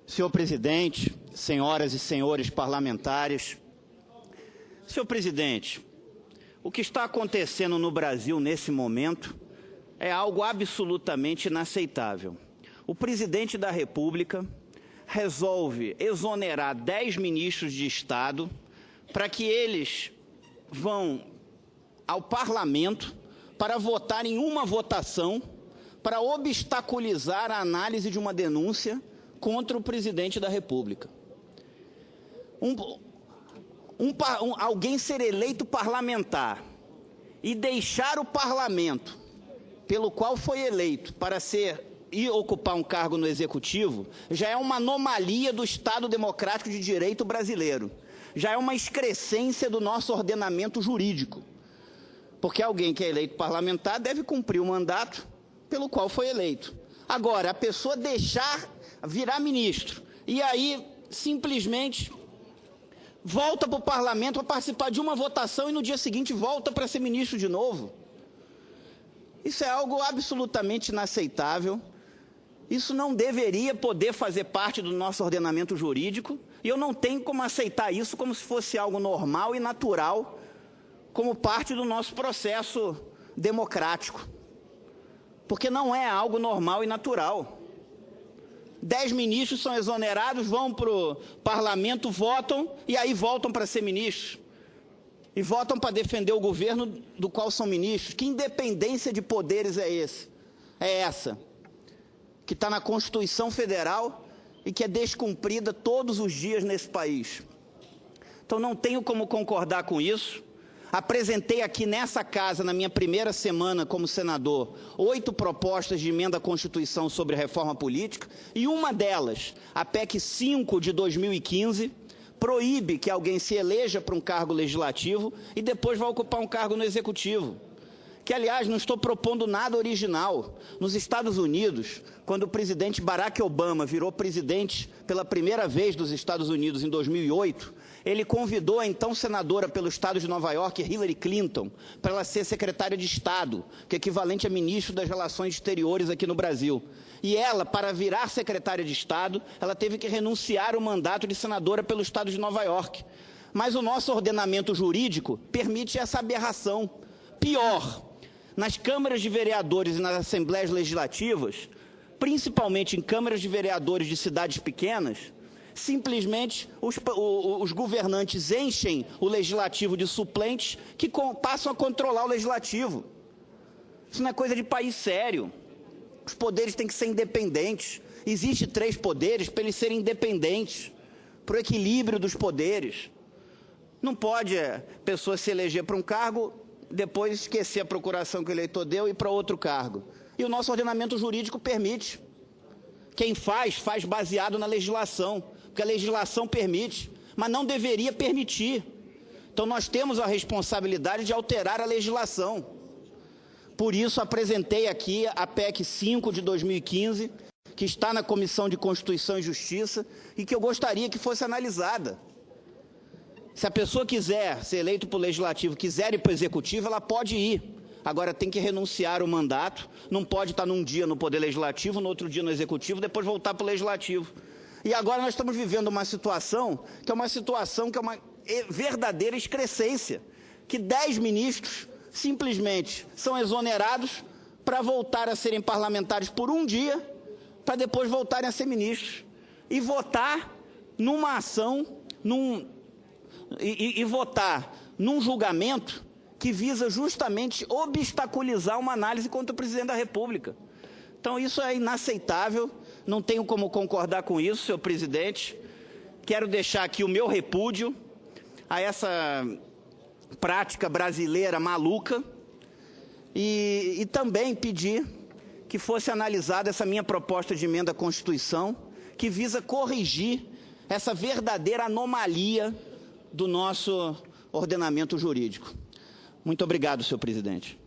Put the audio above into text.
Senhor presidente, senhoras e senhores parlamentares, senhor presidente, o que está acontecendo no Brasil nesse momento é algo absolutamente inaceitável. O presidente da República resolve exonerar 10 ministros de Estado para que eles vão ao parlamento para votar em uma votação para obstaculizar a análise de uma denúncia contra o presidente da República. Alguém ser eleito parlamentar e deixar o parlamento pelo qual foi eleito para ir ocupar um cargo no Executivo já é uma anomalia do Estado Democrático de Direito brasileiro. Já é uma excrescência do nosso ordenamento jurídico. Porque alguém que é eleito parlamentar deve cumprir o mandato pelo qual foi eleito. Agora, a pessoa virar ministro e aí simplesmente volta para o parlamento para participar de uma votação e no dia seguinte volta para ser ministro de novo. Isso é algo absolutamente inaceitável. Isso não deveria poder fazer parte do nosso ordenamento jurídico e eu não tenho como aceitar isso como se fosse algo normal e natural, como parte do nosso processo democrático. Porque não é algo normal e natural. 10 ministros são exonerados, vão para o parlamento, votam e aí voltam para ser ministros. E votam para defender o governo do qual são ministros. Que independência de poderes é essa? Que está na Constituição Federal e que é descumprida todos os dias nesse país. Então não tenho como concordar com isso. Apresentei aqui nessa casa, na minha primeira semana como senador, 8 propostas de emenda à Constituição sobre reforma política, e uma delas, a PEC 5 de 2015, proíbe que alguém se eleja para um cargo legislativo e depois vá ocupar um cargo no Executivo. Que, aliás, não estou propondo nada original. Nos Estados Unidos, quando o presidente Barack Obama virou presidente pela primeira vez dos Estados Unidos em 2008, ele convidou a então senadora pelo estado de Nova York, Hillary Clinton, para ela ser secretária de Estado, que é equivalente a ministro das Relações Exteriores aqui no Brasil. E ela, para virar secretária de Estado, ela teve que renunciar ao mandato de senadora pelo estado de Nova York. Mas o nosso ordenamento jurídico permite essa aberração. Pior, nas câmaras de vereadores e nas assembleias legislativas, principalmente em câmaras de vereadores de cidades pequenas, simplesmente os governantes enchem o legislativo de suplentes que passam a controlar o legislativo. Isso não é coisa de país sério. Os poderes têm que ser independentes. Existem 3 poderes para eles serem independentes, para o equilíbrio dos poderes. Não pode a pessoa se eleger para um cargo, depois esquecer a procuração que o eleitor deu e ir para outro cargo. E o nosso ordenamento jurídico permite. Quem faz baseado na legislação, porque a legislação permite, mas não deveria permitir. Então nós temos a responsabilidade de alterar a legislação. Por isso apresentei aqui a PEC 5 de 2015, que está na Comissão de Constituição e Justiça e que eu gostaria que fosse analisada. Se a pessoa quiser ser eleita para o Legislativo, quiser ir para o Executivo, ela pode ir. Agora tem que renunciar ao mandato, não pode estar num dia no Poder Legislativo, no outro dia no Executivo, depois voltar para o Legislativo. E agora nós estamos vivendo uma situação que é uma verdadeira excrescência, que 10 ministros simplesmente são exonerados para voltar a serem parlamentares por um dia, para depois voltarem a ser ministros. E votar numa ação, votar num julgamento que visa justamente obstaculizar uma análise contra o presidente da República. Então isso é inaceitável, não tenho como concordar com isso, senhor presidente. Quero deixar aqui o meu repúdio a essa prática brasileira maluca e também pedir que fosse analisada essa minha proposta de emenda à Constituição, que visa corrigir essa verdadeira anomalia do nosso ordenamento jurídico. Muito obrigado, senhor presidente.